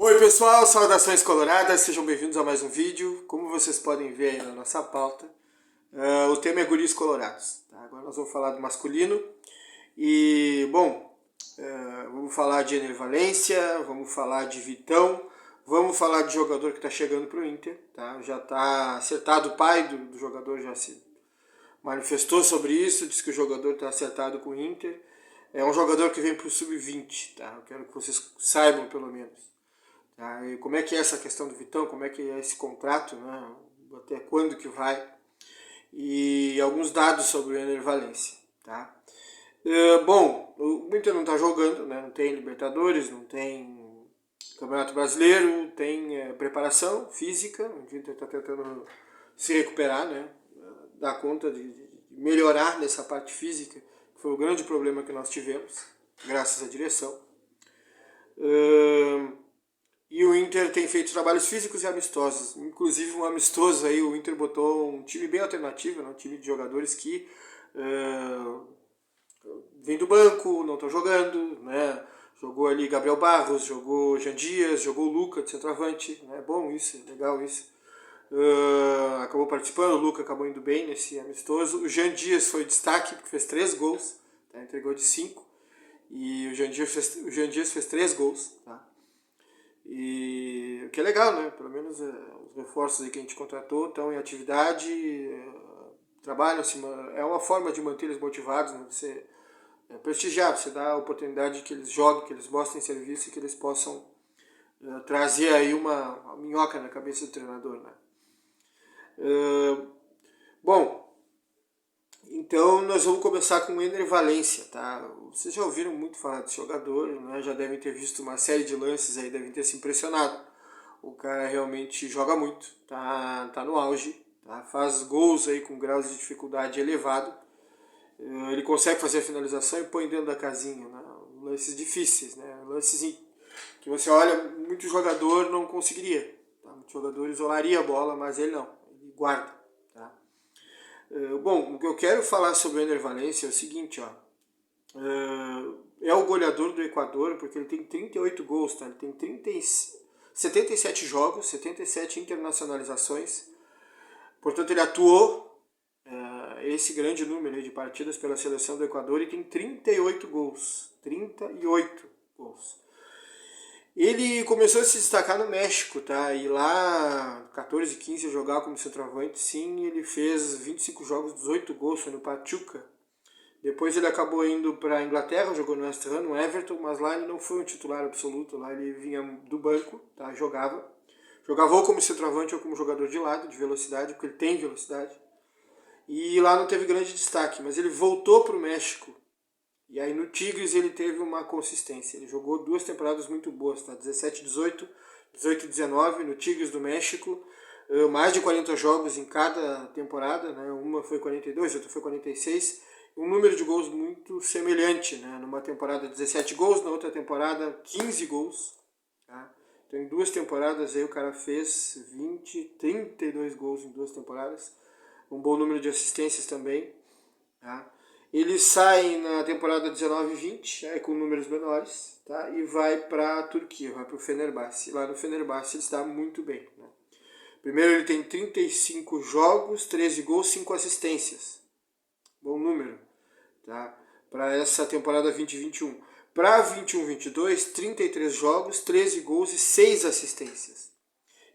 Oi pessoal, saudações coloradas, sejam bem-vindos a mais um vídeo. Como vocês podem ver aí na nossa pauta, o tema é guris colorados. Tá? Agora nós vamos falar do masculino e, bom, vamos falar de Ener Valencia, vamos falar de Vitão, vamos falar de jogador que está chegando para o Inter. Tá? Já está acertado, o pai do jogador já se manifestou sobre isso, disse que o jogador está acertado com o Inter. É um jogador que vem para o sub-20, tá? Eu quero que vocês saibam pelo menos. Tá? E como é que é essa questão do Vitão, como é que é esse contrato, né? Até quando que vai, e alguns dados sobre o Ener Valencia. Tá? Bom, o Inter não está jogando, né? Não tem Libertadores, não tem Campeonato Brasileiro, tem preparação física, o Inter está tentando se recuperar, né? Dar conta de melhorar nessa parte física, que foi o grande problema que nós tivemos, graças à direção. E o Inter tem feito trabalhos físicos e amistosos. Inclusive um amistoso aí, o Inter botou um time bem alternativo, né? Um time de jogadores que vem do banco, não estão jogando, né? Jogou ali Gabriel Barros, jogou Jean Dias, jogou o Luca de centroavante. É legal isso. Acabou participando, o Luca acabou indo bem nesse amistoso. O Jean Dias foi destaque, porque fez 3 gols, tá? Entregou de 5. E o Jean Dias fez 3 gols, tá? E o que é legal, né? Pelo menos os reforços aí que a gente contratou estão em atividade, trabalham, é uma forma de manter eles motivados, né? Você prestigiar, você dá a oportunidade que eles joguem, que eles mostrem serviço e que eles possam trazer aí uma minhoca na cabeça do treinador, né? Bom, então nós vamos começar com o Ener Valencia, tá? Vocês já ouviram muito falar desse jogador, né? Já devem ter visto uma série de lances aí, devem ter se impressionado. O cara realmente joga muito, tá no auge, tá? Faz gols aí com graus de dificuldade elevado. Ele consegue fazer a finalização e põe dentro da casinha, né? Lances difíceis, né? Lances que você olha, muito jogador não conseguiria. Tá? Muito jogador isolaria a bola, mas ele não, ele guarda. Tá? Bom, o que eu quero falar sobre o Ener Valencia é o seguinte, ó. É o goleador do Equador, porque ele tem 38 gols, tá? Ele tem 77 jogos, 77 internacionalizações. Portanto, ele atuou esse grande número de partidas pela seleção do Equador e tem 38 gols. 38 gols. Ele começou a se destacar no México, tá? E lá, 14, 15, a jogar como centroavante, sim, ele fez 25 jogos, 18 gols, foi no Pachuca. Depois ele acabou indo para a Inglaterra, jogou no West Ham, no Everton, mas lá ele não foi um titular absoluto, lá ele vinha do banco, tá? Jogava ou como centroavante ou como jogador de lado, de velocidade, porque ele tem velocidade. E lá não teve grande destaque, mas ele voltou para o México. E aí no Tigres ele teve uma consistência. Ele jogou 2 temporadas muito boas, tá? 17, 18, 18 e 19 no Tigres do México. Mais de 40 jogos em cada temporada, né? Uma foi 42, outra foi 46. Um número de gols muito semelhante, né? Numa temporada 17 gols, na outra temporada 15 gols. Tá? Então em 2 temporadas aí o cara fez 20, 32 gols em 2 temporadas. Um bom número de assistências também. Tá? Ele sai na temporada 19-20, com números menores, tá? E vai para a Turquia, vai para o Fenerbahçe. Lá no Fenerbahçe ele está muito bem. Né? Primeiro ele tem 35 jogos, 13 gols, 5 assistências. Bom número, tá? Para essa temporada 2021. Para 21-22, 33 jogos, 13 gols e 6 assistências.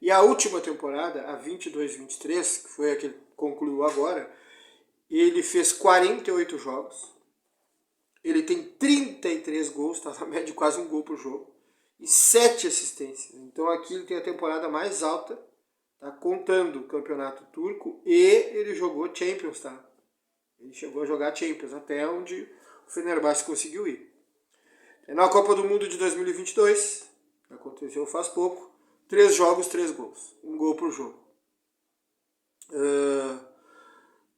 E a última temporada, a 22-23, que foi a que ele concluiu agora, ele fez 48 jogos, ele tem 33 gols, está na média de quase um gol por jogo, e 7 assistências. Então aqui ele tem a temporada mais alta, tá? Contando o campeonato turco, e ele jogou Champions, tá? Ele chegou a jogar Champions, até onde o Fenerbahçe conseguiu ir. Na Copa do Mundo de 2022, que aconteceu faz pouco, 3 jogos, 3 gols, um gol por jogo.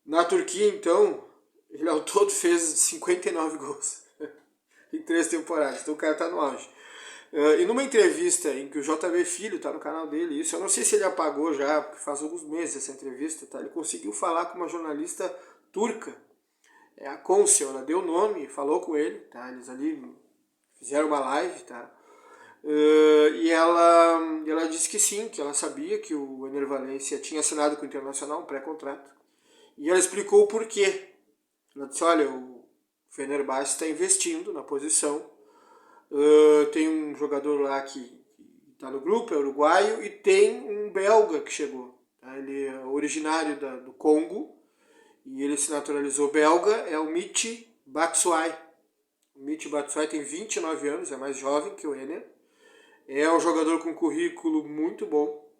Na Turquia, então, ele ao todo fez 59 gols em 3 temporadas. Então o cara tá no auge. E numa entrevista em que o JB Filho tá no canal dele, isso eu não sei se ele apagou já, porque faz alguns meses essa entrevista, tá? Ele conseguiu falar com uma jornalista turca, a Consel, ela deu o nome, falou com ele, tá? Eles ali fizeram uma live, tá? E ela disse que sim, que ela sabia que o Ener Valencia tinha assinado com o Internacional um pré-contrato. E ela explicou o porquê. Ela disse, olha, o Fenerbahçe está investindo na posição. Tem um jogador lá que está no grupo, é uruguaio, e tem um belga que chegou. Tá? Ele é originário do Congo, e ele se naturalizou belga, é o Michy Batshuayi. O Michy Batshuayi tem 29 anos, é mais jovem que o Ener. É um jogador com currículo muito bom,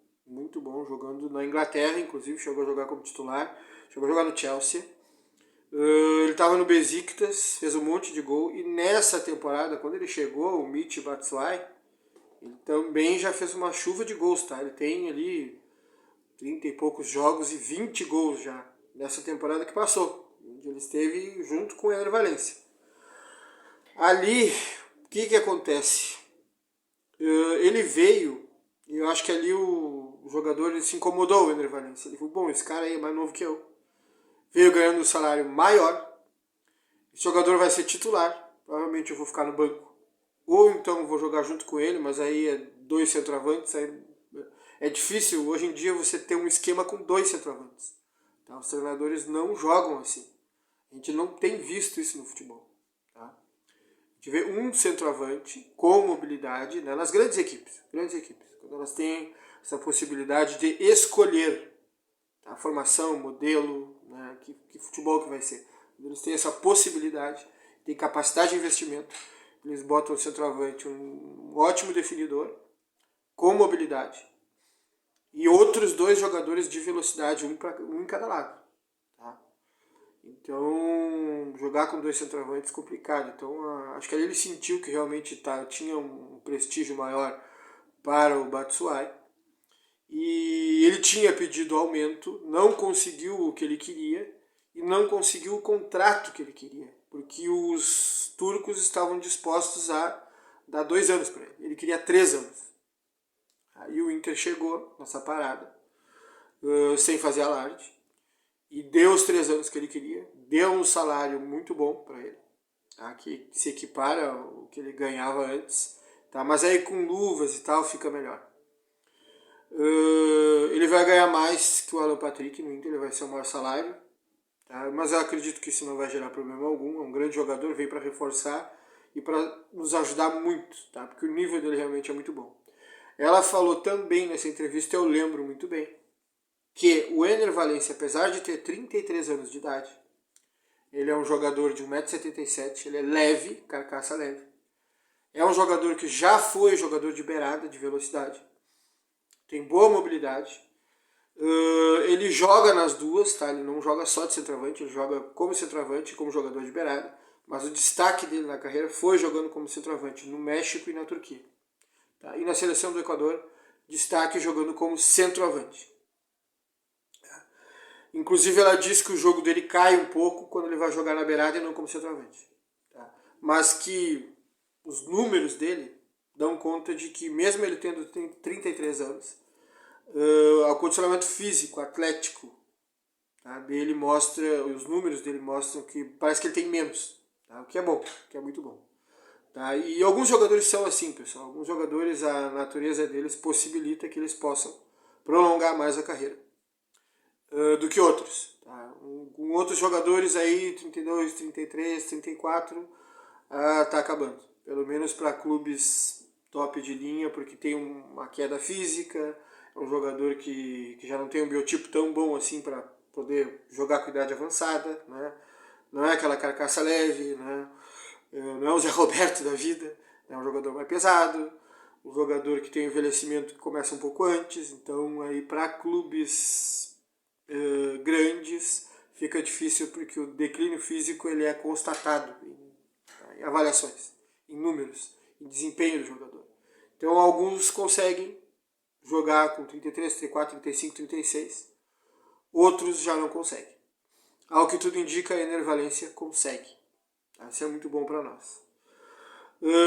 jogando na Inglaterra, inclusive, chegou a jogar como titular, chegou a jogar no Chelsea. Ele estava no Besiktas, fez um monte de gol, e nessa temporada, quando ele chegou, o Michy Batshuayi, ele também já fez uma chuva de gols, tá? Ele tem ali 30 e poucos jogos e 20 gols já, nessa temporada que passou, onde ele esteve junto com o Ener Valencia. Ali, o que acontece? Ele veio, e eu acho que ali o jogador ele se incomodou, o Ener Valencia. Ele falou, bom, esse cara aí é mais novo que eu. Veio ganhando um salário maior, esse jogador vai ser titular, provavelmente eu vou ficar no banco. Ou então vou jogar junto com ele, mas aí é 2 centroavantes, aí é difícil hoje em dia você ter um esquema com 2 centroavantes. Tá? Os treinadores não jogam assim. A gente não tem visto isso no futebol. Tá? A gente vê um centroavante com mobilidade, né, nas grandes equipes, quando elas têm essa possibilidade de escolher a formação, o modelo, né, que futebol que vai ser. Eles têm essa possibilidade, têm capacidade de investimento, eles botam o centroavante um ótimo definidor, com mobilidade, e outros 2 jogadores de velocidade, um em cada lado. Tá? Então, jogar com 2 centroavantes é complicado. Então, acho que ali ele sentiu que realmente tinha um prestígio maior para o Batshuayi. E ele tinha pedido aumento, não conseguiu o que ele queria e não conseguiu o contrato que ele queria, porque os turcos estavam dispostos a dar 2 anos para ele. Ele queria 3 anos. Aí o Inter chegou nessa parada, sem fazer alarde, e deu os 3 anos que ele queria, deu um salário muito bom para ele, tá? Que se equipara ao que ele ganhava antes, tá? Mas aí com luvas e tal fica melhor. Ele vai ganhar mais que o Alan Patrick no Inter, ele vai ser o maior salário, tá? Mas eu acredito que isso não vai gerar problema algum. É um grande jogador, veio para reforçar e para nos ajudar muito, tá? Porque o nível dele realmente é muito bom. Ela falou também nessa entrevista, eu lembro muito bem, que o Ener Valencia, apesar de ter 33 anos de idade, ele é um jogador de 1,77 m, ele é leve, carcaça leve. É um jogador que já foi jogador de beirada, de velocidade. Tem boa mobilidade. Ele joga nas duas, tá? Ele não joga só de centroavante, ele joga como centroavante e como jogador de beirada. Mas o destaque dele na carreira foi jogando como centroavante no México e na Turquia. Tá? E na seleção do Equador, destaque jogando como centroavante. Inclusive ela diz que o jogo dele cai um pouco quando ele vai jogar na beirada e não como centroavante. Tá? Mas que os números dele dão conta de que mesmo ele tendo 33 anos, o condicionamento físico, atlético, tá, dele mostra, os números dele mostram que parece que ele tem menos, tá? O que é bom, o que é muito bom. Tá? E alguns jogadores são assim, pessoal. Alguns jogadores, a natureza deles possibilita que eles possam prolongar mais a carreira do que outros. Tá? Com outros jogadores aí, 32, 33, 34, tá acabando. Pelo menos para clubes top de linha, porque tem uma queda física, é um jogador que já não tem um biotipo tão bom assim para poder jogar com idade avançada, né? Não é aquela carcaça leve, né? Não é o Zé Roberto da vida, é um jogador mais pesado, um jogador que tem um envelhecimento que começa um pouco antes, então aí para clubes grandes fica difícil porque o declínio físico ele é constatado em avaliações, em números, em desempenho do jogador. Então alguns conseguem jogar com 33, 34, 35, 36, outros já não conseguem. Ao que tudo indica, a Ener Valencia consegue. Isso é muito bom para nós.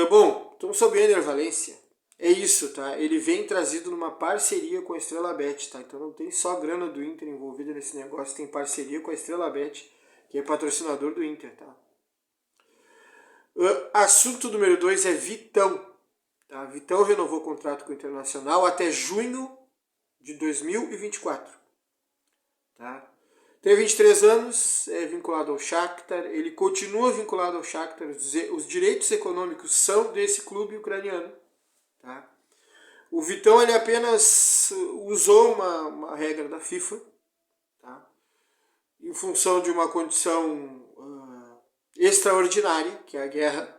Bom, então sobre Ener Valencia, é isso, tá? Ele vem trazido numa parceria com a Estrela Bet, tá? Então não tem só grana do Inter envolvida nesse negócio, tem parceria com a Estrela Bet, que é patrocinador do Inter, tá? Assunto número 2 é Vitão. Tá? Vitão renovou o contrato com o Internacional até junho de 2024. Tá? Tem 23 anos, é vinculado ao Shakhtar, ele continua vinculado ao Shakhtar, os direitos econômicos são desse clube ucraniano. Tá? O Vitão ele apenas usou uma regra da FIFA, tá? Em função de uma condição extraordinária, que é a guerra.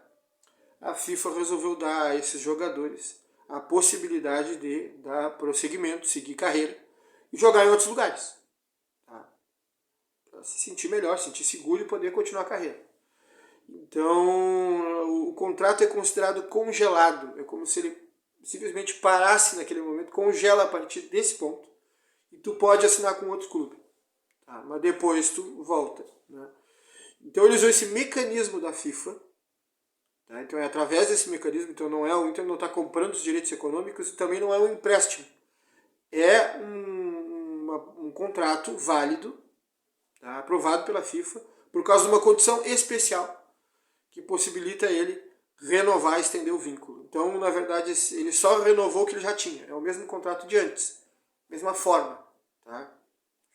A FIFA resolveu dar a esses jogadores a possibilidade de dar prosseguimento, seguir carreira e jogar em outros lugares. Tá? Para se sentir melhor, se sentir seguro e poder continuar a carreira. Então, o contrato é considerado congelado. É como se ele simplesmente parasse naquele momento, congela a partir desse ponto. E tu pode assinar com outro clube. Tá? Mas depois tu volta. Né? Então, ele usou esse mecanismo da FIFA. Tá? Então é através desse mecanismo, então não é o Inter não está comprando os direitos econômicos e também não é um empréstimo. É um contrato válido, tá? Aprovado pela FIFA, por causa de uma condição especial que possibilita ele renovar e estender o vínculo. Então, na verdade, ele só renovou o que ele já tinha. É o mesmo contrato de antes, mesma forma. Tá?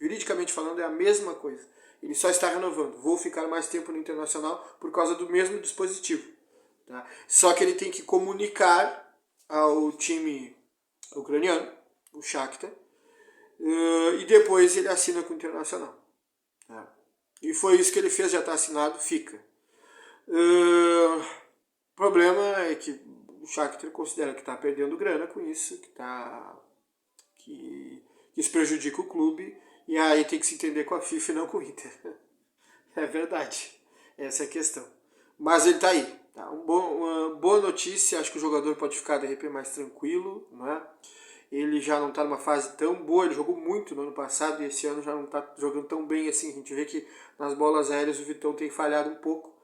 Juridicamente falando, é a mesma coisa. Ele só está renovando. Vou ficar mais tempo no Internacional por causa do mesmo dispositivo. Tá? Só que ele tem que comunicar ao time ucraniano, o Shakhtar, e depois ele assina com o Internacional. Tá? E foi isso que ele fez, já está assinado, fica. O problema é que o Shakhtar considera que está perdendo grana com isso, que isso prejudica o clube, e aí tem que se entender com a FIFA e não com o Inter. É verdade, essa é a questão. Mas ele está aí. Tá? Uma boa notícia, acho que o jogador pode ficar de repente mais tranquilo. Né? Ele já não está numa fase tão boa, ele jogou muito no ano passado e esse ano já não está jogando tão bem assim. A gente vê que nas bolas aéreas o Vitão tem falhado um pouco.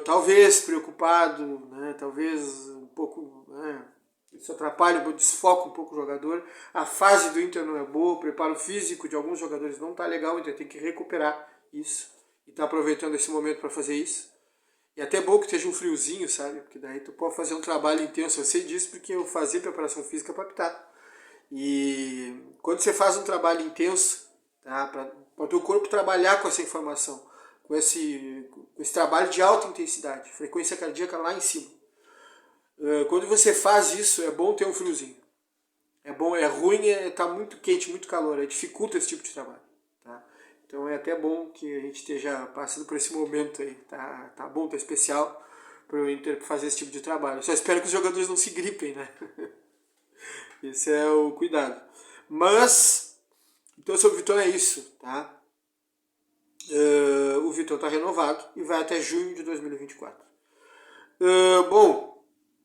Talvez preocupado, né? Talvez um pouco... Né? Isso atrapalha, desfoca um pouco o jogador. A fase do Inter não é boa, o preparo físico de alguns jogadores não está legal, o Inter tem que recuperar isso. E está aproveitando esse momento para fazer isso. E até bom que esteja um friozinho, sabe? Porque daí tu pode fazer um trabalho intenso. Eu sei disso porque eu fazia preparação física para apitar. E quando você faz um trabalho intenso, tá? Para o teu corpo trabalhar com essa informação, com esse trabalho de alta intensidade, frequência cardíaca lá em cima. Quando você faz isso, é bom ter um friozinho. É bom, é ruim, tá muito quente, muito calor, dificulta esse tipo de trabalho. Tá? Então é até bom que a gente esteja passando por esse momento aí. Tá bom, tá especial para o Inter fazer esse tipo de trabalho. Só espero que os jogadores não se gripem, né? Esse é o cuidado. Mas, então sobre o Vitão é isso, tá? O Vitão está renovado e vai até junho de 2024. Bom,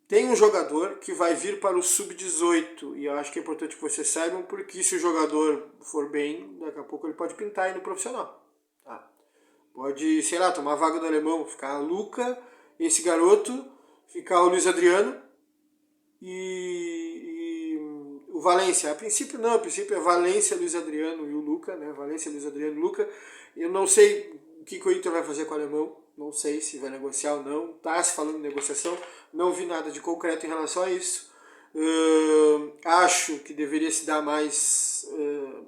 tem um jogador que vai vir para o Sub-18 e eu acho que é importante que vocês saibam, porque se o jogador for bem, daqui a pouco ele pode pintar aí no profissional. Tá? Pode, sei lá, tomar a vaga do alemão, ficar a Luca, esse garoto, ficar o Luiz Adriano e o Valência. A princípio não, a princípio é Valência, Luiz Adriano e o Luca, né? Valência, Luiz Adriano e Luca. Eu não sei o que o Inter vai fazer com o alemão, não sei se vai negociar ou não, está se falando de negociação, não vi nada de concreto em relação a isso. Acho que deveria se dar mais,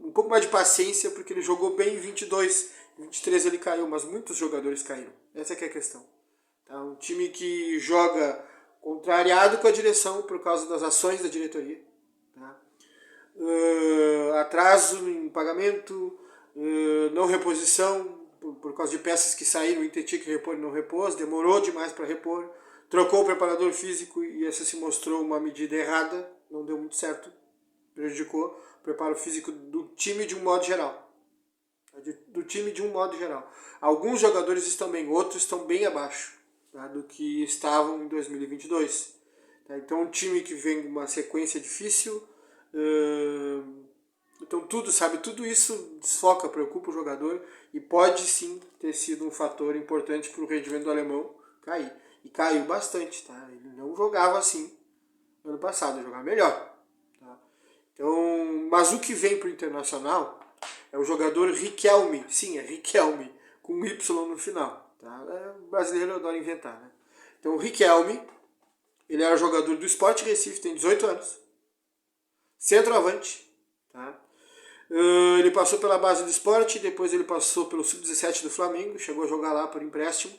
um pouco mais de paciência, porque ele jogou bem em 22, em 23 ele caiu, mas muitos jogadores caíram, essa que é a questão. Tá? Um time que joga contrariado com a direção por causa das ações da diretoria. Tá? Atraso em pagamento, não reposição, por causa de peças que saíram, o Inter tinha que repor e não repôs, demorou demais para repor, trocou o preparador físico e essa se mostrou uma medida errada, não deu muito certo, prejudicou o preparo físico do time de um modo geral. Do time de um modo geral. Alguns jogadores estão bem, outros estão bem abaixo, tá, do que estavam em 2022. Tá? Então um time que vem com uma sequência difícil, então tudo isso desfoca, preocupa o jogador e pode sim ter sido um fator importante para o rendimento do alemão cair. E caiu bastante, tá? Ele não jogava assim ano passado, ele jogava melhor. Tá? Então, mas o que vem para o Internacional é o jogador Riquelme, sim, é Riquelme, com Y no final. Tá? Brasileiro adora inventar, né? Então o Riquelme Ele era jogador do Sport Recife, tem 18 anos. Centroavante. Tá? Ele passou pela base do Sport, depois ele passou pelo Sub-17 do Flamengo, chegou a jogar lá por empréstimo,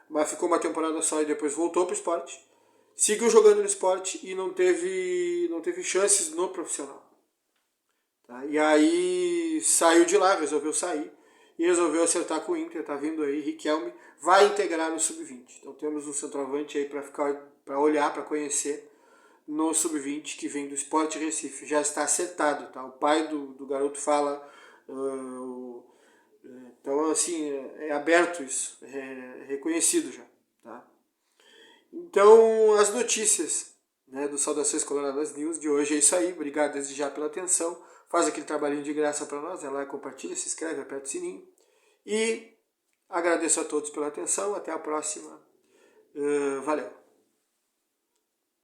mas ficou uma temporada só e depois voltou para o Sport. Seguiu jogando no Sport e não teve chances no profissional. Tá? E aí saiu de lá, resolveu sair e resolveu acertar com o Inter. Tá vindo aí, Riquelme vai integrar no Sub-20. Então temos um centroavante aí para olhar, para conhecer no Sub-20 que vem do Sport Recife. Já está acertado, tá? O pai do garoto fala. Então assim, é aberto isso, é reconhecido já. Tá? Então as notícias, né, do Saudações Coloradas News de hoje é isso aí. Obrigado desde já pela atenção. Faz aquele trabalhinho de graça para nós, vai lá, compartilha, se inscreve, aperta o sininho. E agradeço a todos pela atenção. Até a próxima. Valeu.